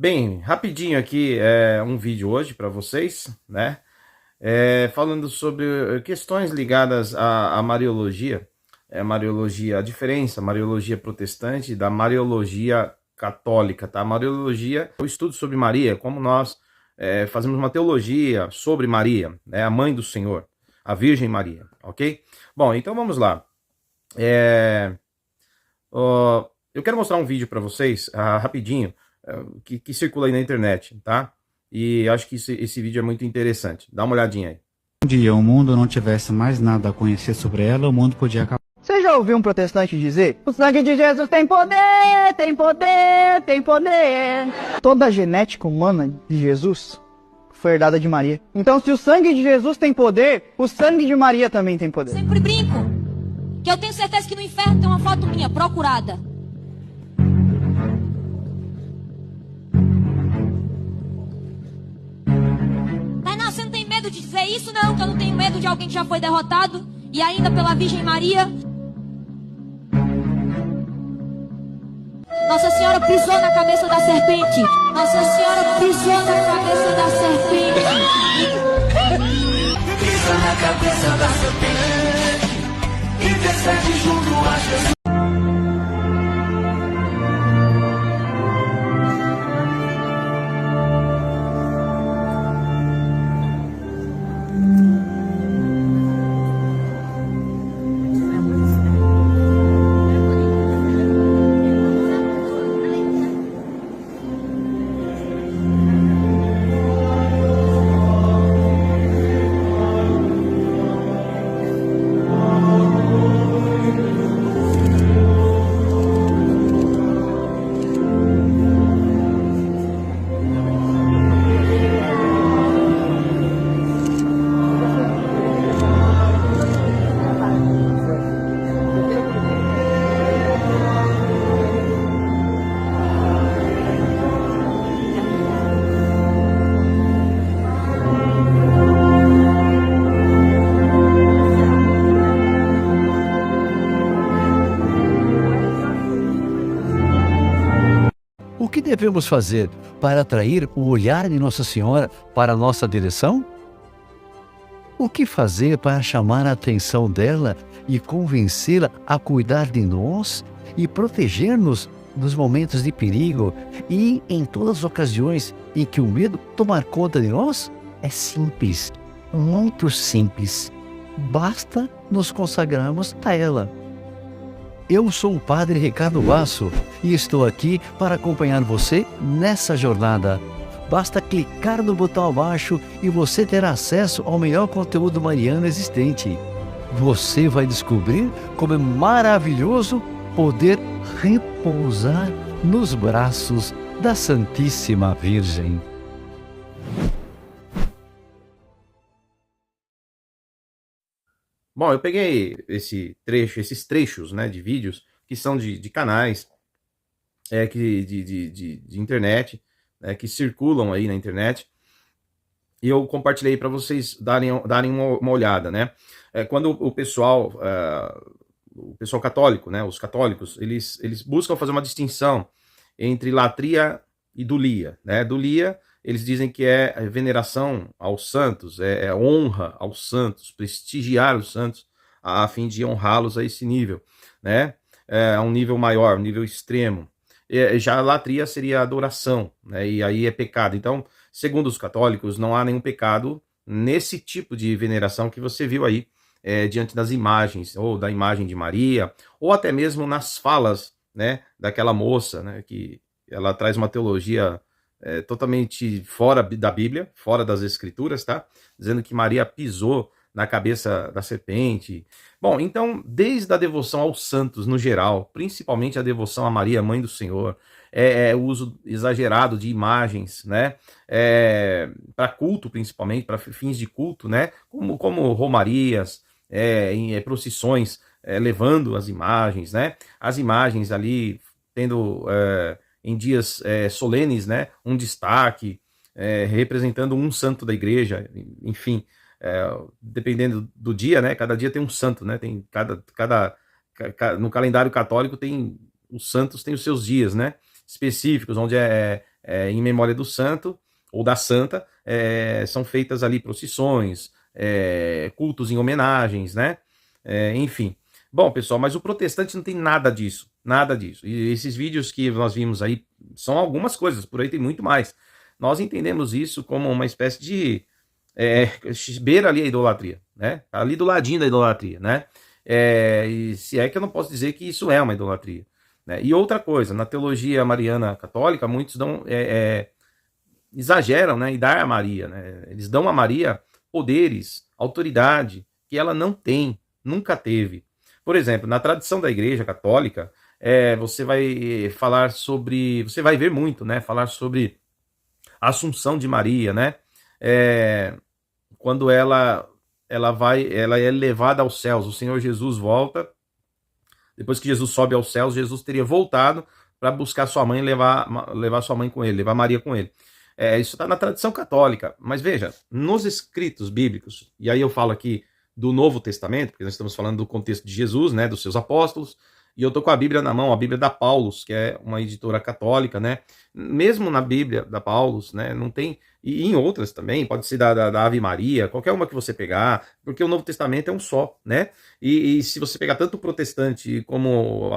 Bem, rapidinho aqui um vídeo hoje para vocês, né? Falando sobre questões ligadas à Mariologia, Mariologia, a diferença, Mariologia protestante da Mariologia católica, tá? Mariologia, o estudo sobre Maria, como nós fazemos uma teologia sobre Maria, né? A mãe do Senhor, a Virgem Maria, ok? Bom, então vamos lá. Eu quero mostrar um vídeo para vocês, rapidinho, que circula aí na internet, tá? E acho que esse vídeo é muito interessante. Dá uma olhadinha aí. Um dia o mundo não tivesse mais nada a conhecer sobre ela, o mundo podia acabar. Você já ouviu um protestante dizer: o sangue de Jesus tem poder, tem poder, tem poder? Toda a genética humana de Jesus foi herdada de Maria. Então, se o sangue de Jesus tem poder, o sangue de Maria também tem poder. Sempre brinco que eu tenho certeza que no inferno tem uma foto minha procurada. Tainá, você não tem medo de dizer isso, não? Que eu não tenho medo de alguém que já foi derrotado e ainda pela Virgem Maria. Nossa Senhora pisou na cabeça da serpente. Nossa Senhora pisou na cabeça da serpente. Pisa na cabeça da serpente e desce junto a Jesus. O que devemos fazer para atrair o olhar de Nossa Senhora para a nossa direção? O que fazer para chamar a atenção dela e convencê-la a cuidar de nós e proteger-nos nos momentos de perigo e em todas as ocasiões em que o medo tomar conta de nós? É simples, muito simples. Basta nos consagrarmos a ela. Eu sou o Padre Ricardo Basso e estou aqui para acompanhar você nessa jornada. Basta clicar no botão abaixo e você terá acesso ao melhor conteúdo mariano existente. Você vai descobrir como é maravilhoso poder repousar nos braços da Santíssima Virgem. Bom, eu peguei esses trechos, né, de vídeos que são de canais de internet, né, que circulam aí na internet, e eu compartilhei para vocês darem uma olhada, né? Quando o pessoal católico, né, os católicos, eles buscam fazer uma distinção entre latria e dulia, né? Dulia, eles dizem que é veneração aos santos, é honra aos santos, prestigiar os santos a fim de honrá-los a esse nível, né? A um nível maior, um nível extremo. Já a latria seria adoração, né? E aí é pecado. Então, segundo os católicos, não há nenhum pecado nesse tipo de veneração que você viu aí diante das imagens, ou da imagem de Maria, ou até mesmo nas falas, né, daquela moça, né, que ela traz uma teologia totalmente fora da Bíblia, fora das Escrituras, tá? Dizendo que Maria pisou na cabeça da serpente. Bom, então, desde a devoção aos santos no geral, principalmente a devoção a Maria, Mãe do Senhor, o uso exagerado de imagens, né? Para culto, principalmente, para fins de culto, né? Como romarias, em procissões, levando as imagens, né? As imagens ali tendo em dias solenes, né, um destaque, representando um santo da igreja, enfim, dependendo do dia, né, cada dia tem um santo, né, tem no calendário católico tem os santos têm os seus dias, né, específicos, onde é em memória do santo ou da santa, são feitas ali procissões, cultos em homenagens, né? Enfim. Bom, pessoal, mas o protestante não tem nada disso, nada disso. E esses vídeos que nós vimos aí são algumas coisas, por aí tem muito mais. Nós entendemos isso como uma espécie de beira ali a idolatria, né? Ali do ladinho da idolatria, né? E se é que eu não posso dizer que isso é uma idolatria, né? E outra coisa, na teologia mariana católica, muitos exageram, né? E dar a Maria, né? Eles dão a Maria poderes, autoridade que ela não tem, nunca teve. Por exemplo, na tradição da Igreja Católica, você vai falar sobre, você vai ver muito, né? Falar sobre a Assunção de Maria, né? Quando ela é levada aos céus, o Senhor Jesus volta. Depois que Jesus sobe aos céus, Jesus teria voltado para buscar sua mãe e levar sua mãe com ele, levar Maria com ele. Isso está na tradição católica. Mas veja, nos escritos bíblicos, e aí eu falo aqui do Novo Testamento, porque nós estamos falando do contexto de Jesus, né, dos seus apóstolos, e eu estou com a Bíblia na mão, a Bíblia da Paulus, que é uma editora católica, né? Mesmo na Bíblia da Paulus, né, não tem, e em outras também, pode ser da Ave Maria, qualquer uma que você pegar, porque o Novo Testamento é um só, né? E se você pegar tanto o protestante como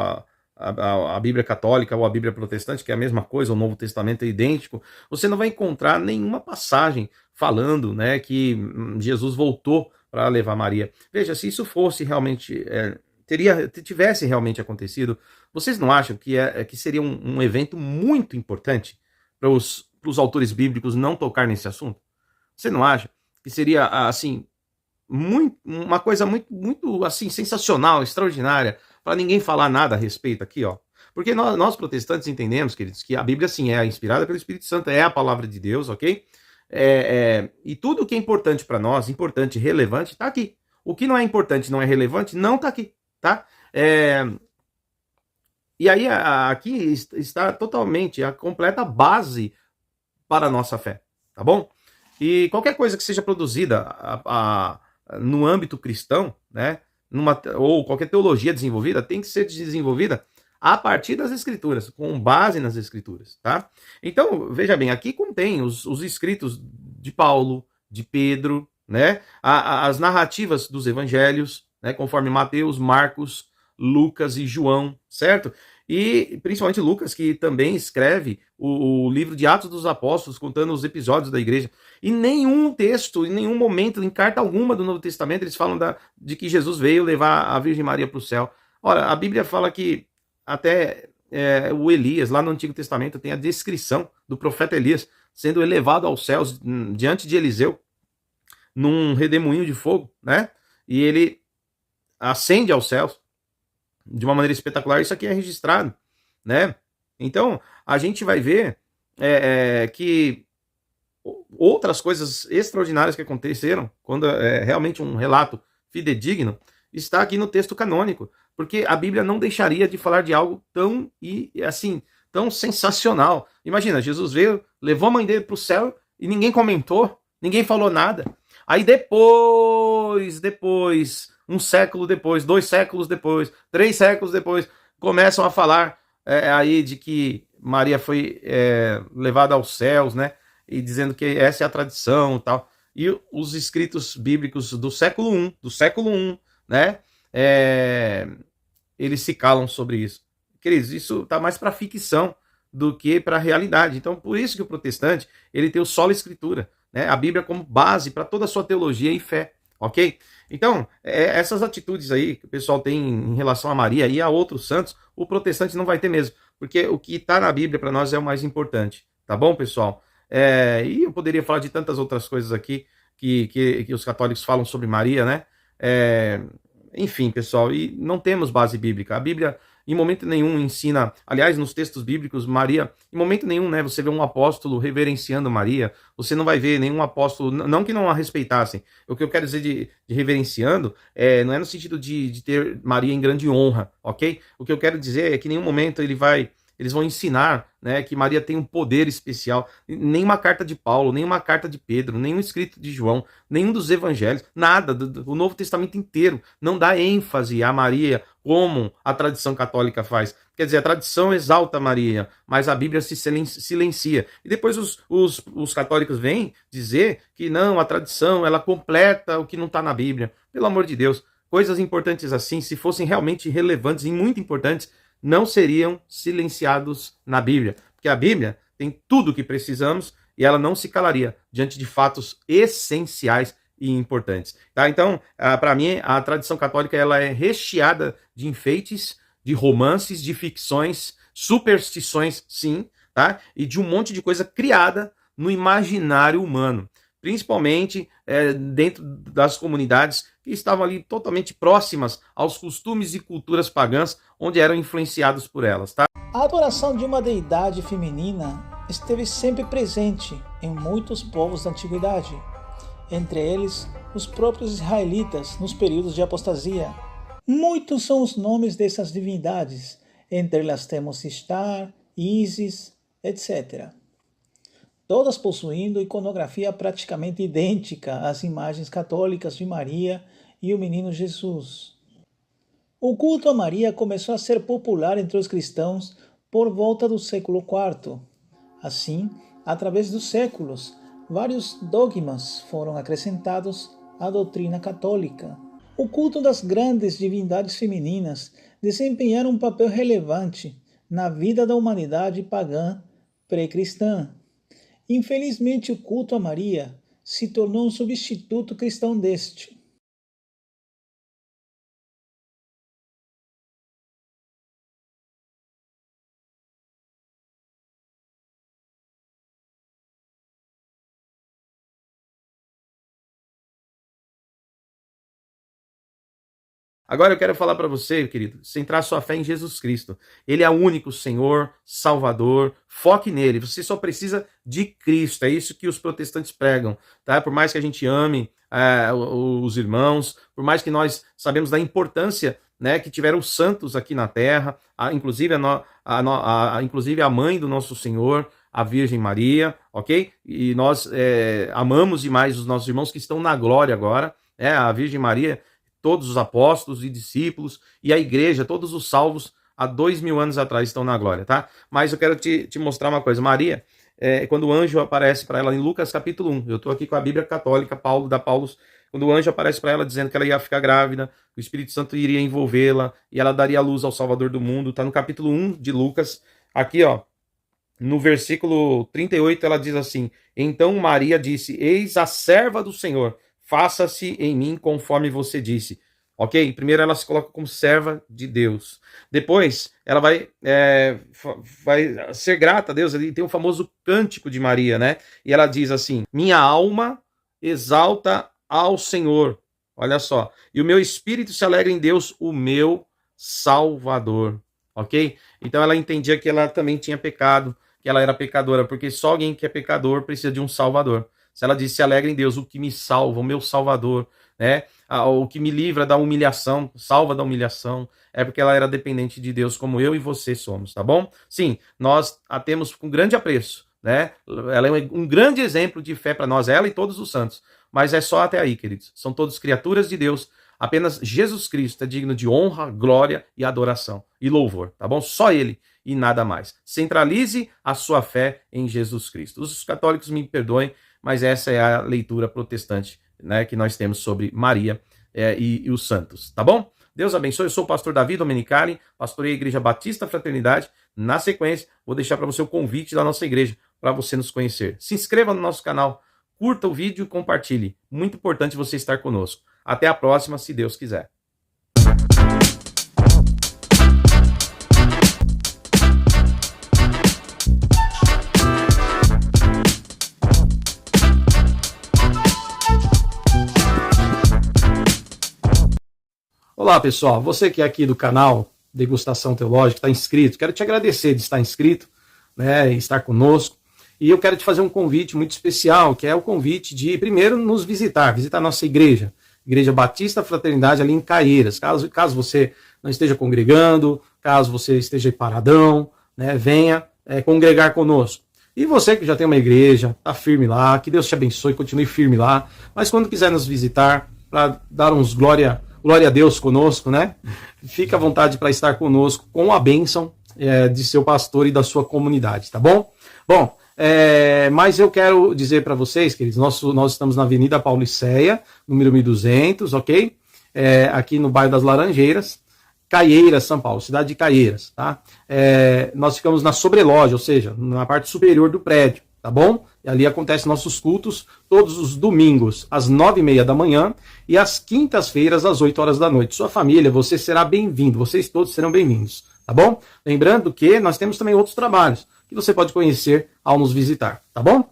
a Bíblia católica ou a Bíblia protestante, que é a mesma coisa, o Novo Testamento é idêntico, você não vai encontrar nenhuma passagem falando, né, que Jesus voltou para levar Maria. Veja, se isso fosse realmente, tivesse realmente acontecido, vocês não acham que seria um evento muito importante para os autores bíblicos não tocar nesse assunto? Você não acha que seria, assim, uma coisa muito assim, sensacional, extraordinária, para ninguém falar nada a respeito aqui, ó? Porque nós protestantes entendemos, queridos, que a Bíblia, sim, é inspirada pelo Espírito Santo, é a palavra de Deus, ok? E tudo que é importante para nós, importante e relevante, está aqui. O que não é importante, não é relevante, não está aqui, tá? E aí aqui está totalmente a completa base para a nossa fé, tá bom? E qualquer coisa que seja produzida no âmbito cristão, né? Ou qualquer teologia desenvolvida, tem que ser desenvolvida a partir das Escrituras, com base nas Escrituras, tá? Então, veja bem, aqui contém os escritos de Paulo, de Pedro, né? As narrativas dos evangelhos, né? Conforme Mateus, Marcos, Lucas e João, certo? E principalmente Lucas, que também escreve o livro de Atos dos Apóstolos, contando os episódios da igreja. E nenhum texto, em nenhum momento, em carta alguma do Novo Testamento, eles falam de que Jesus veio levar a Virgem Maria para o céu. Ora, a Bíblia fala que até o Elias, lá no Antigo Testamento, tem a descrição do profeta Elias sendo elevado aos céus diante de Eliseu, num redemoinho de fogo, né? E ele ascende aos céus de uma maneira espetacular. Isso aqui é registrado, né? Então, a gente vai ver que outras coisas extraordinárias que aconteceram, quando realmente um relato fidedigno, está aqui no texto canônico, porque a Bíblia não deixaria de falar de algo tão sensacional. Imagina, Jesus veio, levou a mãe dele para o céu e ninguém comentou, ninguém falou nada. Aí depois, um século depois, 2 séculos depois, 3 séculos depois, começam a falar aí de que Maria foi levada aos céus, né? E dizendo que essa é a tradição e tal. E os escritos bíblicos do século I, né? Eles se calam sobre isso. Queridos, isso está mais para ficção do que para a realidade. Então, por isso que o protestante ele tem o solo escritura, né? A Bíblia como base para toda a sua teologia e fé, ok? Então, essas atitudes aí que o pessoal tem em relação a Maria e a outros santos, o protestante não vai ter mesmo, porque o que está na Bíblia para nós é o mais importante, tá bom, pessoal? E eu poderia falar de tantas outras coisas aqui que os católicos falam sobre Maria, né? Enfim, pessoal, e não temos base bíblica. A Bíblia, em momento nenhum, ensina... Aliás, nos textos bíblicos, Maria... Em momento nenhum, né, você vê um apóstolo reverenciando Maria. Você não vai ver nenhum apóstolo... Não que não a respeitassem. O que eu quero dizer de reverenciando não é no sentido de ter Maria em grande honra, ok? O que eu quero dizer é que em nenhum momento ele vai eles vão ensinar, né, que Maria tem um poder especial. Nenhuma carta de Paulo, nenhuma carta de Pedro, nenhum escrito de João, nenhum dos evangelhos, nada, o Novo Testamento inteiro não dá ênfase a Maria como a tradição católica faz. Quer dizer, a tradição exalta Maria, mas a Bíblia se silencia. E depois os católicos vêm dizer que não, a tradição, ela completa o que não está na Bíblia. Pelo amor de Deus, coisas importantes assim, se fossem realmente relevantes e muito importantes, não seriam silenciados na Bíblia. Porque a Bíblia tem tudo o que precisamos e ela não se calaria diante de fatos essenciais e importantes. Tá? Então, para mim, a tradição católica ela é recheada de enfeites, de romances, de ficções, superstições, sim, tá? E de um monte de coisa criada no imaginário humano, principalmente dentro das comunidades que estavam ali totalmente próximas aos costumes e culturas pagãs, onde eram influenciados por elas, tá? A adoração de uma deidade feminina esteve sempre presente em muitos povos da antiguidade, entre eles os próprios israelitas nos períodos de apostasia. Muitos são os nomes dessas divindades, entre elas temos Ishtar, Ísis, etc. Todas possuindo iconografia praticamente idêntica às imagens católicas de Maria e o menino Jesus. O culto a Maria começou a ser popular entre os cristãos por volta do século IV. Assim, através dos séculos, vários dogmas foram acrescentados à doutrina católica. O culto das grandes divindades femininas desempenharam um papel relevante na vida da humanidade pagã pré-cristã. Infelizmente, o culto a Maria se tornou um substituto cristão deste. Agora eu quero falar para você, querido, centrar sua fé em Jesus Cristo. Ele é o único Senhor, Salvador, foque nele. Você só precisa de Cristo, é isso que os protestantes pregam, tá? Por mais que a gente ame os irmãos, por mais que nós sabemos da importância, né, que tiveram os santos aqui na terra, inclusive a mãe do nosso Senhor, a Virgem Maria, ok? E nós amamos demais os nossos irmãos que estão na glória agora, a Virgem Maria, todos os apóstolos e discípulos, e a igreja, todos os salvos, há 2000 anos atrás estão na glória, tá? Mas eu quero te mostrar uma coisa. Maria, quando o anjo aparece para ela em Lucas capítulo 1, eu estou aqui com a Bíblia Católica, Paulus, quando o anjo aparece para ela dizendo que ela ia ficar grávida, o Espírito Santo iria envolvê-la, e ela daria luz ao Salvador do mundo, tá no capítulo 1 de Lucas, aqui ó, no versículo 38 ela diz assim: então Maria disse, eis a serva do Senhor, faça-se em mim conforme você disse. Ok? Primeiro ela se coloca como serva de Deus. Depois ela vai ser grata a Deus. Ele tem o famoso cântico de Maria, né? E ela diz assim: minha alma exalta ao Senhor. Olha só. E o meu espírito se alegra em Deus, o meu Salvador. Ok? Então ela entendia que ela também tinha pecado, que ela era pecadora, porque só alguém que é pecador precisa de um Salvador. Se ela disse, se alegra em Deus, o que me salva, o meu Salvador, né? O que me livra da humilhação, salva da humilhação, é porque ela era dependente de Deus, como eu e você somos, tá bom? Sim, nós a temos com grande apreço, né? Ela é um grande exemplo de fé para nós, ela e todos os santos. Mas é só até aí, queridos. São todos criaturas de Deus. Apenas Jesus Cristo é digno de honra, glória e adoração e louvor, tá bom? Só Ele e nada mais. Centralize a sua fé em Jesus Cristo. Os católicos me perdoem, mas essa é a leitura protestante, né, que nós temos sobre Maria e os santos, tá bom? Deus abençoe. Eu sou o pastor Davi Domenicali, pastorei a Igreja Batista Fraternidade. Na sequência, vou deixar para você o convite da nossa igreja para você nos conhecer. Se inscreva no nosso canal, curta o vídeo e compartilhe. Muito importante você estar conosco. Até a próxima, se Deus quiser. Olá pessoal, você que é aqui do canal Degustação Teológica, está inscrito, quero te agradecer de estar inscrito, né, e estar conosco, e eu quero te fazer um convite muito especial, que é o convite de primeiro nos visitar a nossa igreja, Igreja Batista Fraternidade ali em Caieiras. Caso você não esteja congregando, caso você esteja paradão, né, venha congregar conosco. E você que já tem uma igreja, está firme lá, que Deus te abençoe, continue firme lá. Mas quando quiser nos visitar, para dar uns glória a Deus conosco, né? Fica à vontade para estar conosco com a bênção de seu pastor e da sua comunidade, tá bom? Bom, mas eu quero dizer para vocês, queridos, nós estamos na Avenida Pauliceia, número 1200, ok? Aqui no bairro das Laranjeiras, Caieiras, São Paulo, cidade de Caieiras, tá? Nós ficamos na sobreloja, ou seja, na parte superior do prédio, tá bom? E ali acontecem nossos cultos todos os domingos, às 9h30 da manhã e às quintas-feiras, às 8 horas da noite. Sua família, você será bem-vindo, vocês todos serão bem-vindos, tá bom? Lembrando que nós temos também outros trabalhos que você pode conhecer ao nos visitar, tá bom?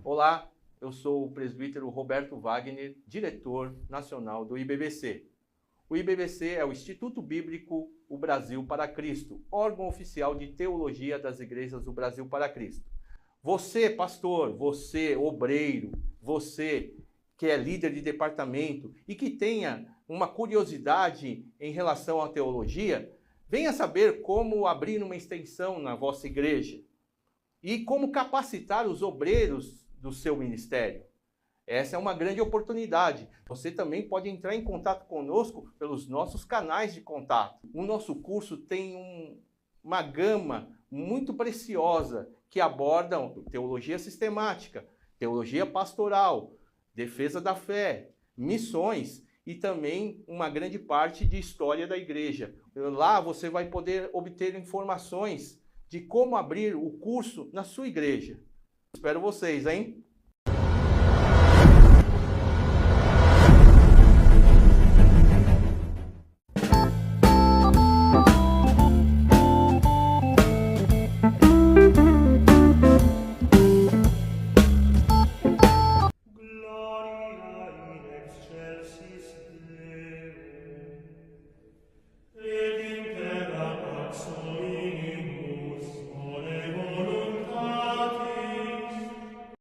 Olá, eu sou o presbítero Roberto Wagner, diretor nacional do IBBC. O IBBC é o Instituto Bíblico O Brasil para Cristo, órgão oficial de teologia das igrejas do Brasil para Cristo. Você, pastor, você, obreiro, você que é líder de departamento e que tenha uma curiosidade em relação à teologia, venha saber como abrir uma extensão na vossa igreja e como capacitar os obreiros do seu ministério. Essa é uma grande oportunidade. Você também pode entrar em contato conosco pelos nossos canais de contato. O nosso curso tem uma gama muito preciosa que abordam teologia sistemática, teologia pastoral, defesa da fé, missões e também uma grande parte de história da igreja. Lá você vai poder obter informações de como abrir o curso na sua igreja. Espero vocês, hein?